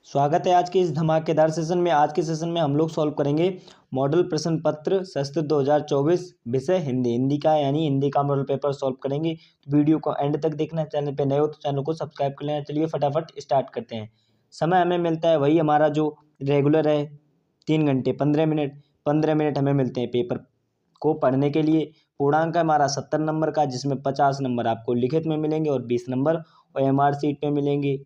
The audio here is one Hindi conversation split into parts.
स्वागत है आज के इस धमाकेदार सेशन में। आज के सेशन में हम लोग सॉल्व करेंगे मॉडल प्रश्न पत्र संस्कृत 2024 विषय हिंदी का, यानी हिंदी का मॉडल पेपर सॉल्व करेंगे। तो वीडियो को एंड तक देखना। चैनल पे नए हो तो चैनल को सब्सक्राइब कर लेना। चलिए फटाफट स्टार्ट करते हैं। समय हमें मिलता है वही हमारा जो रेगुलर है, 3 घंटे 15 मिनट हमें मिलते हैं पेपर को पढ़ने के लिए। पूर्णांक है हमारा 70 नंबर का, जिसमें 50 नंबर आपको लिखित में मिलेंगे और 20 नंबर OMR शीट में मिलेंगे।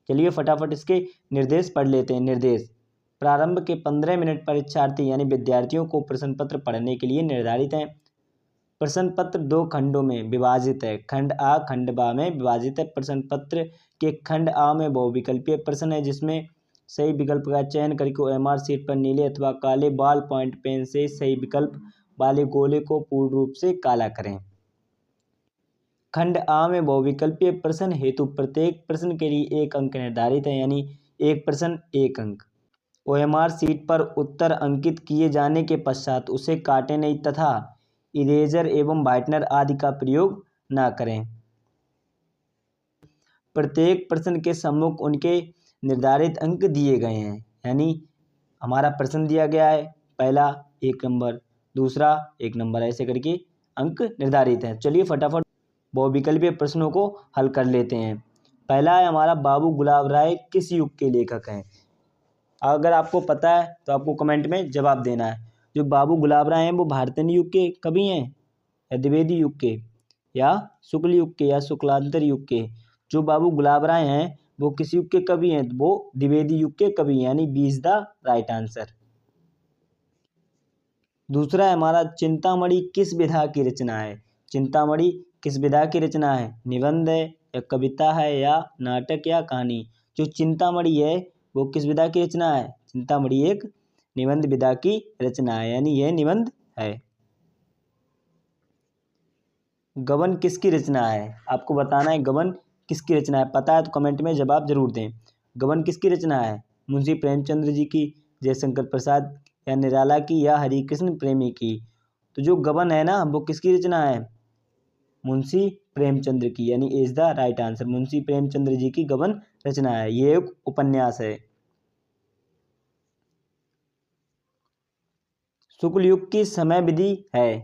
चलिए फटाफट इसके निर्देश पढ़ लेते हैं। निर्देश: प्रारंभ के 15 मिनट परीक्षार्थी यानी विद्यार्थियों को प्रश्न पत्र पढ़ने के लिए निर्धारित हैं। प्रश्न पत्र 2 खंडों में विभाजित है। खंड आ खंड बा में विभाजित है। प्रश्न पत्र के खंड आ में बहुविकल्पीय प्रश्न है, जिसमें सही विकल्प का चयन करके OMR शीट पर नीले अथवा काले बॉल पॉइंट पेन से सही विकल्प वाले गोले को पूर्ण रूप से काला करें। खंड आ में बहुविकल्पीय प्रश्न हेतु प्रत्येक प्रश्न के लिए 1 अंक निर्धारित है, यानी एक प्रश्न 1 अंक। OMR शीट पर उत्तर अंकित किए जाने के पश्चात उसे काटे नहीं तथा इरेजर एवं व्हाइटनर आदि का प्रयोग न करें। प्रत्येक प्रश्न के सम्मुख उनके निर्धारित अंक दिए गए हैं, यानी हमारा प्रश्न दिया गया है, पहला 1 नंबर, दूसरा 1 नंबर, ऐसे करके अंक निर्धारित हैं। चलिए फटाफट बहुविकल्पीय प्रश्नों को हल कर लेते हैं। पहला है हमारा, बाबू गुलाब राय किस युग के लेखक हैं? अगर आपको पता है तो आपको कमेंट में जवाब देना है। जो बाबू गुलाब राय हैं वो भारतीय युग के कवि हैं या द्विवेदी युग के या शुक्ल युग के या शुक्लांतर युग के? जो बाबू गुलाब राय हैं वो किस युग के कवि हैं? वो द्विवेदी युग के कवि हैं, यानी B is the right answer. दूसरा है हमारा, चिंतामणि किस विधा की रचना है? चिंतामणि किस विधा की रचना है? निबंध है या कविता है या नाटक या कहानी? जो चिंतामणि है वो किस विधा की रचना है? चिंतामणि एक निबंध विधा की रचना है, यानी यह निबंध है। गबन किसकी रचना है? आपको बताना है गबन किसकी रचना है। पता है तो कमेंट में जवाब जरूर दें। गबन किसकी रचना है? मुंशी प्रेमचंद्र जी की, जयशंकर प्रसाद या निराला की या हरिकृष्ण प्रेमी की? तो जो गबन है ना वो किसकी रचना है? मुंशी प्रेमचंद्र की, यानी is the right answer. Munshi Premchandra ji की गबन रचना है, ये एक उपन्यास है। शुक्ल युग की समय विधि है,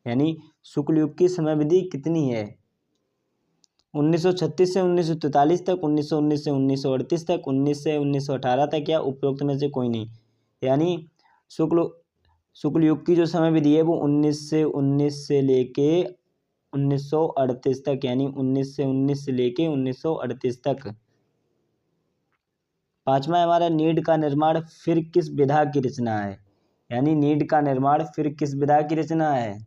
यानी शुक्ल युग की समय विधि कितनी है? 1936 से 1943 तक, 1919 से 1938 तक, 19 से 1918 तक, या उपरोक्त में से कोई नहीं? यानी शुक्ल युग की जो समय विधि है वो 1919 से लेके 1938 तक, यानी 1919 से लेके 1938 तक। पांचवा है हमारा, नीड का निर्माण फिर किस विधा की रचना है? यानी नीड का निर्माण फिर किस विधा की रचना है?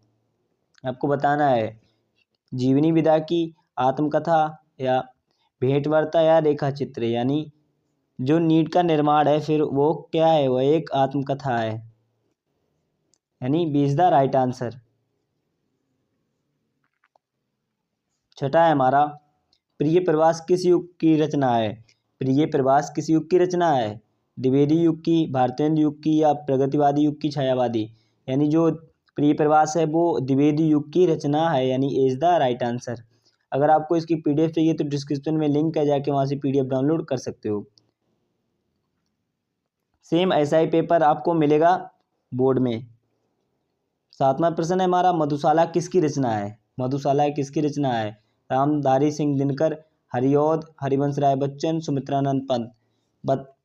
आपको बताना है, जीवनी विधा की, आत्मकथा या भेंटवार्ता या रेखा चित्र? यानी जो नीड का निर्माण है फिर वो क्या है? वो एक आत्मकथा है, यानी B is the right answer. छठा है हमारा, प्रिय प्रवास किस युग की रचना है? प्रिय प्रवास किस युग की रचना है? द्विवेदी युग की, भारतेंदु युग की या प्रगतिवादी युग की, छायावादी? यानी जो प्रिय प्रवास है वो द्विवेदी युग की रचना है, यानी इज द राइट आंसर। अगर आपको इसकी PDF चाहिए तो डिस्क्रिप्शन में लिंक है, जाके वहाँ से PDF डाउनलोड कर सकते हो। सेम ऐसा ही पेपर आपको मिलेगा बोर्ड में। सातवां प्रश्न है हमारा, मधुशाला किसकी रचना है? मधुशाला किसकी रचना है? रामधारी सिंह दिनकर, हरिऔध, हरिवंश राय बच्चन, सुमित्रानंद पंत?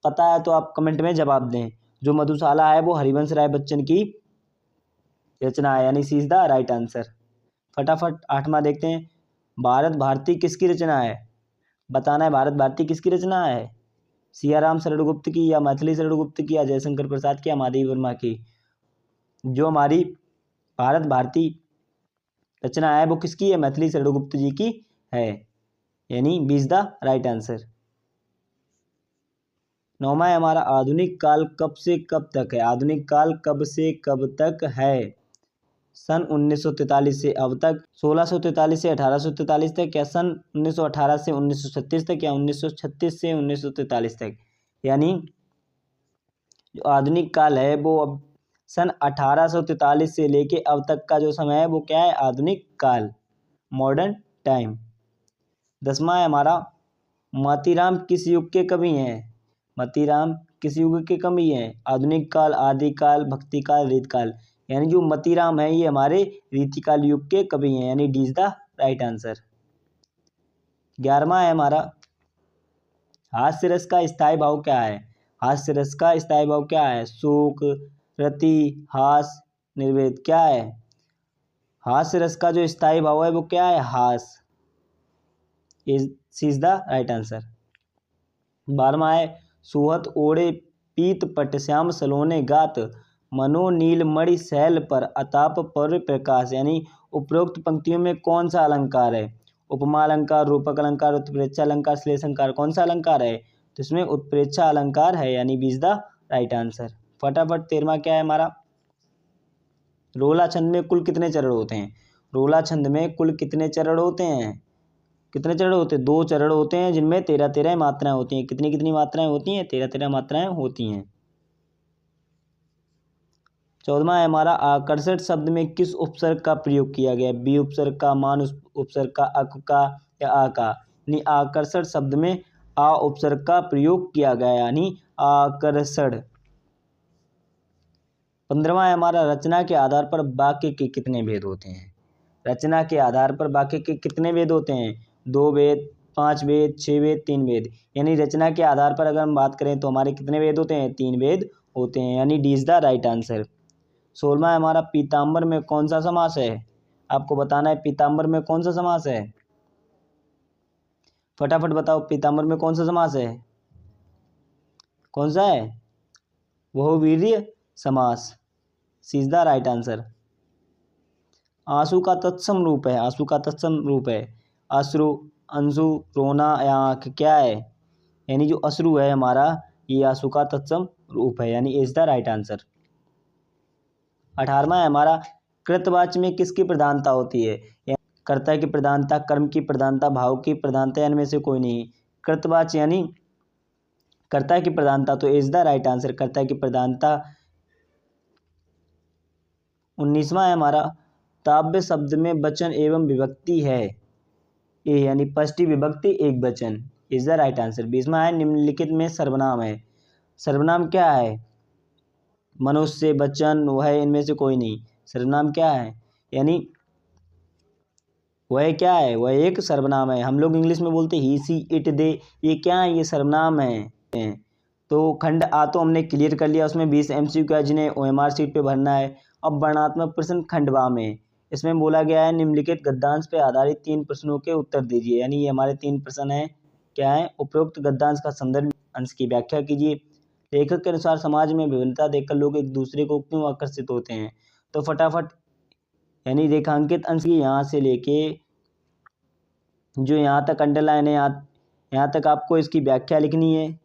पता है तो आप कमेंट में जवाब दें। जो मधुशाला है वो हरिवंश राय बच्चन की रचना है, यानी सी इज द राइट आंसर। फटाफट आठवां देखते हैं, भारत भारती किसकी रचना है? बताना है भारत भारती किसकी रचना है? सियाराम शरण गुप्त की या मैथिली शरण गुप्त की या जयशंकर प्रसाद की या महादेवी वर्मा की? जो हमारी भारत भारती रचना है वो किसकी है? मैथिली शरण गुप्त जी की है, यानी B is the right answer. नौवां है हमारा, आधुनिक काल कब से कब तक है? आधुनिक काल कब से कब तक है? सन 1943 से अब तक, 1643 से 1843 तक, या सन 1918 से 1936 तक, या 1936 से 1943 तक? यानी जो आधुनिक काल है वो अब सन 1843 से लेके अब तक का जो समय है वो क्या है? आधुनिक काल, मॉडर्न टाइम। 10वां है हमारा, मोतीराम किस युग के कवि हैं? मतीराम किस युग के कवि हैं? आधुनिक काल, आदिकाल, भक्ति काल, रीतिकाल। यानी जो मतीराम है ये हमारे रीतिकाल युग के कवि हैं, यानी D is the right answer. 11वां है हमारा, हास्य रस का स्थायी भाव क्या है? हास्य रस का स्थायी भाव क्या है? शोक, रति, हास, निर्वेद। क्या है हास्य रस का जो स्थायी भाव है वो क्या है? हास। Is the right answer. 12वां है, सुहत ओढ़े पीत पट श्याम सलोने गात मनो नील मणि शैल पर अताप पर प्रकाश। यानी उपरोक्त पंक्तियों में कौन सा अलंकार है? उपमा अलंकार, रूपक अलंकार, उत्प्रेक्षा अलंकार, श्लेष अलंकार। कौन सा अलंकार है? तो इसमें उत्प्रेक्षा अलंकार है, यानी B is the right answer. फटाफट 13वां क्या है हमारा, रोला छंद में कुल कितने चरण होते हैं? रोला छंद में कुल कितने चरण होते हैं? कितने चरण होते हैं? 2 चरण होते हैं जिनमें 13-13 मात्राएं होती हैं। कितनी कितनी मात्राएं होती हैं? 13-13 मात्राएं होती हैं। 14वां है हमारा, आकर्षण शब्द में किस उपसर्ग का प्रयोग किया गया? बी उपसर्ग का, मान उपसर्ग का, अक का या आ का? यानी आकर्षण शब्द में आ उपसर्ग का प्रयोग किया गया, यानी आकर्षण। 15वां है हमारा, रचना के आधार पर वाक्य के कितने भेद होते हैं? रचना के आधार पर वाक्य के कितने भेद होते हैं? 2 भेद, 5 भेद, 6 भेद, 3 भेद। यानी रचना के आधार पर अगर हम बात करें तो हमारे कितने भेद होते हैं? 3 भेद होते हैं, यानी D is the right answer. 16वां है हमारा, पीताम्बर में कौन सा समास है? आपको बताना है पीताम्बर में कौन सा समास है। फटाफट बताओ, पीताम्बर में कौन सा समास है? कौन सा है? बहुवीर्य समास। सी इज द राइट आंसर। आंसू का तत्सम रूप है, आंसू का तत्सम रूप है अश्रु, अंशु, रोना या आंख। क्या है? यानी जो अश्रु है हमारा ये आंसू का तत्सम रूप है, यानी इज द राइट आंसर। 18वां है हमारा, कृतवाच्य में किसकी प्रधानता होती है? कर्ता की प्रधानता, कर्म की प्रधानता, भाव की प्रधानता, इनमें से कोई नहीं। कृतवाच्य यानी कर्ता की प्रधानता, तो इज द राइट आंसर, कर्ता की प्रधानता। 19वां है हमारा, ताव्य शब्द में वचन एवं विभक्ति है ए, यानी पष्टी विभक्ति एक वचन। Is the right answer. 20वां है, निम्नलिखित में सर्वनाम है। सर्वनाम क्या है? मनुष्य, वचन, वह, इनमें से कोई नहीं। सर्वनाम क्या है? यानी वह क्या है? वह एक सर्वनाम है। हम लोग इंग्लिश में बोलते ही, सी, इट, दे, ये क्या है? ये सर्वनाम है। तो खंड आ तो हमने क्लियर कर लिया, उसमें 20 MCQ है जिन्हें OMR शीट पे भरना है। अब वर्णनात्मक प्रश्न खंड बा में, इसमें बोला गया है निम्नलिखित गद्यांश पे आधारित 3 प्रश्नों के उत्तर दीजिए। यानी ये हमारे 3 प्रश्न हैं। क्या है? उपरोक्त गद्यांश का संदर्भ अंश की व्याख्या कीजिए। लेखक के अनुसार समाज में विभिन्नता देखकर लोग एक दूसरे को क्यों आकर्षित होते हैं? तो फटाफट, यानी रेखांकित अंश की यहाँ से लेके जो यहाँ तक अंडरलाइन है, यहाँ तक आपको इसकी व्याख्या लिखनी है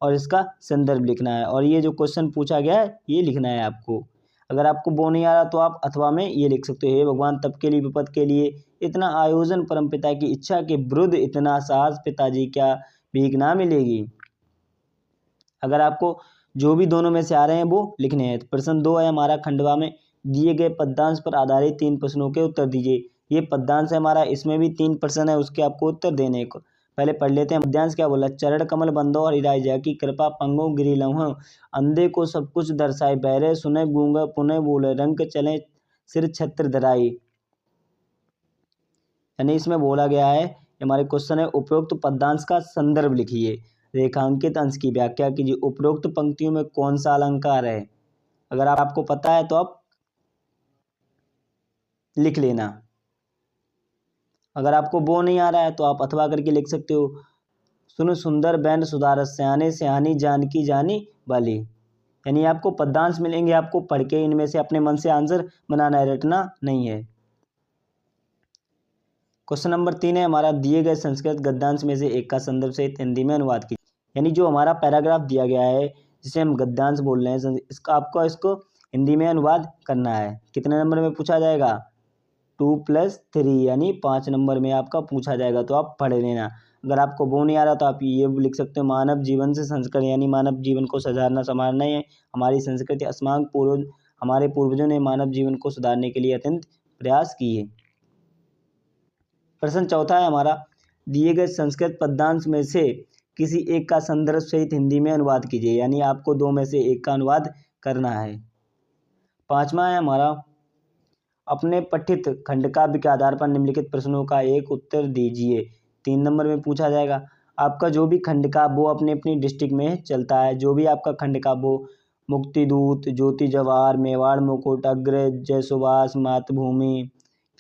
और इसका संदर्भ लिखना है, और ये जो क्वेश्चन पूछा गया है ये लिखना है आपको। अगर आपको वो नहीं आ रहा तो आप अथवा में ये लिख सकते हो, हे भगवान तब के लिए विपद के लिए इतना आयोजन, परमपिता की इच्छा के विरुद्ध इतना साहस, पिताजी क्या भीख ना मिलेगी। अगर आपको जो भी दोनों में से आ रहे हैं वो लिखने हैं। प्रश्न 2 है हमारा, खंडवा में दिए गए पद्यांश पर आधारित 3 प्रश्नों के उत्तर दीजिए। ये पद्यांश है हमारा, इसमें भी 3 प्रश्न है, उसके आपको उत्तर देने को। पहले पढ़ लेते हैं। पद्यांश क्या बोला? चरण कमल बंदो हरिराय जा की कृपा पंगो गिरी लम्ह, अंधे को सब कुछ दर्शाए, बहरे सुने, गूंगा पुनः बोले, रंग चले सिर छत्र धराई। यानी इसमें बोला गया है, हमारे क्वेश्चन है, उपरोक्त पद्यांश का संदर्भ लिखिए, रेखांकित अंश की व्याख्या कीजिए, उपरोक्त पंक्तियों में कौन सा अलंकार है? अगर आपको पता है तो आप लिख लेना, अगर आपको वो नहीं आ रहा है तो आप अथवा करके लिख सकते हो। सुन सुंदर बैन सुधारस, सयाने सयानी जानकी जानी वाली। यानी आपको पद्यांश मिलेंगे, आपको पढ़ के इनमें से अपने मन से आंसर बनाना है, रटना नहीं है। क्वेश्चन नंबर 3 है हमारा, दिए गए संस्कृत गद्यांश में से एक का संदर्भ सहित हिंदी में अनुवाद कीजिए। यानी जो हमारा पैराग्राफ दिया गया है जिसे हम गद्यांश बोल रहे हैं, इसका आपको इसको हिंदी में अनुवाद करना है। कितने नंबर में पूछा जाएगा? 2+3, यानी 5 नंबर में आपका पूछा जाएगा, तो आप पढ़ लेना। अगर आपको वो नहीं आ रहा तो आप ये लिख सकते हो, मानव जीवन से संस्कार, यानी मानव जीवन को सुधारना संवारना है हमारी संस्कृति। अस्माक पूर्वज, हमारे पूर्वजों ने मानव जीवन को सुधारने के लिए अत्यंत प्रयास किए। प्रश्न 4 है हमारा, दिए गए संस्कृत पद्यांश में से किसी एक का संदर्भ सहित हिंदी में अनुवाद कीजिए, यानी आपको दो में से एक का अनुवाद करना है। पांचवा है हमारा, अपने पठित खंडकाव्य के आधार पर निम्नलिखित प्रश्नों का एक उत्तर दीजिए। 3 नंबर में पूछा जाएगा। आपका जो भी खंडकाव्य वो अपनी अपनी डिस्ट्रिक्ट में चलता है, जो भी आपका खंडकाव्य हो, मुक्तिदूत, ज्योति जवाहर, मेवाड़ मुकुट, अग्रज, जय सुभाष, मातृभूमि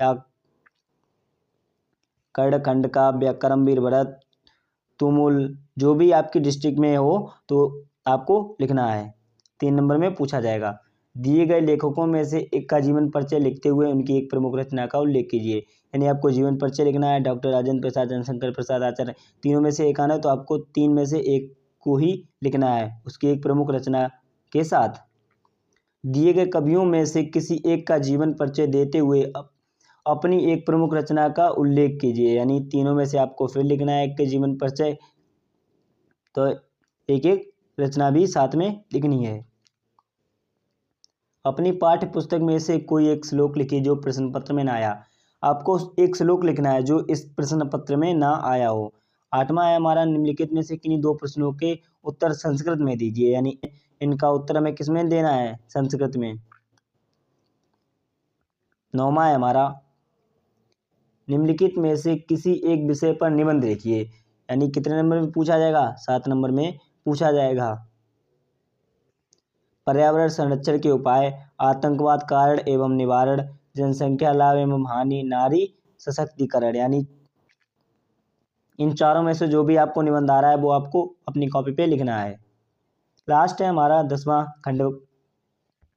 या कर्ण खंडकाव्य, करमवीर भरत, तुमुल, जो भी आपकी डिस्ट्रिक्ट में हो तो आपको लिखना है। 3 नंबर में पूछा जाएगा। दिए गए लेखकों में से एक का जीवन परिचय लिखते हुए उनकी एक प्रमुख रचना का उल्लेख कीजिए, यानी आपको जीवन परिचय लिखना है। डॉक्टर राजेंद्र प्रसाद, जनशंकर प्रसाद, आचार्य, तीनों में से एक आना है, तो आपको 3 में से एक को ही लिखना है उसकी एक प्रमुख रचना के साथ। दिए गए कवियों में से किसी एक का जीवन परिचय देते हुए अपनी एक प्रमुख रचना का उल्लेख कीजिए, यानी तीनों में से आपको फिर लिखना है एक के जीवन परिचय, तो एक एक रचना भी साथ में लिखनी है। अपनी पाठ्य पुस्तक में से कोई एक श्लोक लिखिए जो प्रश्न पत्र में ना आया। आपको एक श्लोक लिखना है जो इस प्रश्न पत्र में ना आया हो। 8वां है हमारा, निम्नलिखित में से किन्हीं दो प्रश्नों के उत्तर संस्कृत में दीजिए, यानी इनका उत्तर हमें किसमें देना है, संस्कृत में। 9वां है हमारा, निम्नलिखित में से किसी एक विषय पर निबंध लिखिए, यानी कितने नंबर में पूछा जाएगा, 7 नंबर में पूछा जाएगा। पर्यावरण संरक्षण के उपाय, आतंकवाद कारण एवं निवारण, जनसंख्या लाभ एवं हानि, नारी सशक्तिकरण, यानी इन चारों में से जो भी आपको निबंध आ रहा है वो आपको अपनी कॉपी पे लिखना है। लास्ट है हमारा 10वां खंड,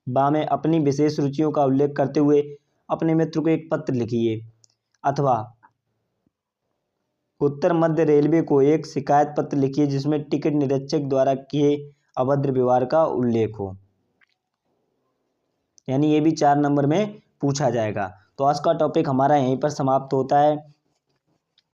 बा में अपनी विशेष रुचियों का उल्लेख करते हुए अपने मित्र को एक पत्र लिखिए, अथवा उत्तर मध्य रेलवे को एक शिकायत पत्र लिखिए जिसमें टिकट निरीक्षक द्वारा किए अभद्र व्यवहार का उल्लेख हो, यानी ये भी 4 नंबर में पूछा जाएगा। तो आज का टॉपिक हमारा यहीं पर समाप्त होता है।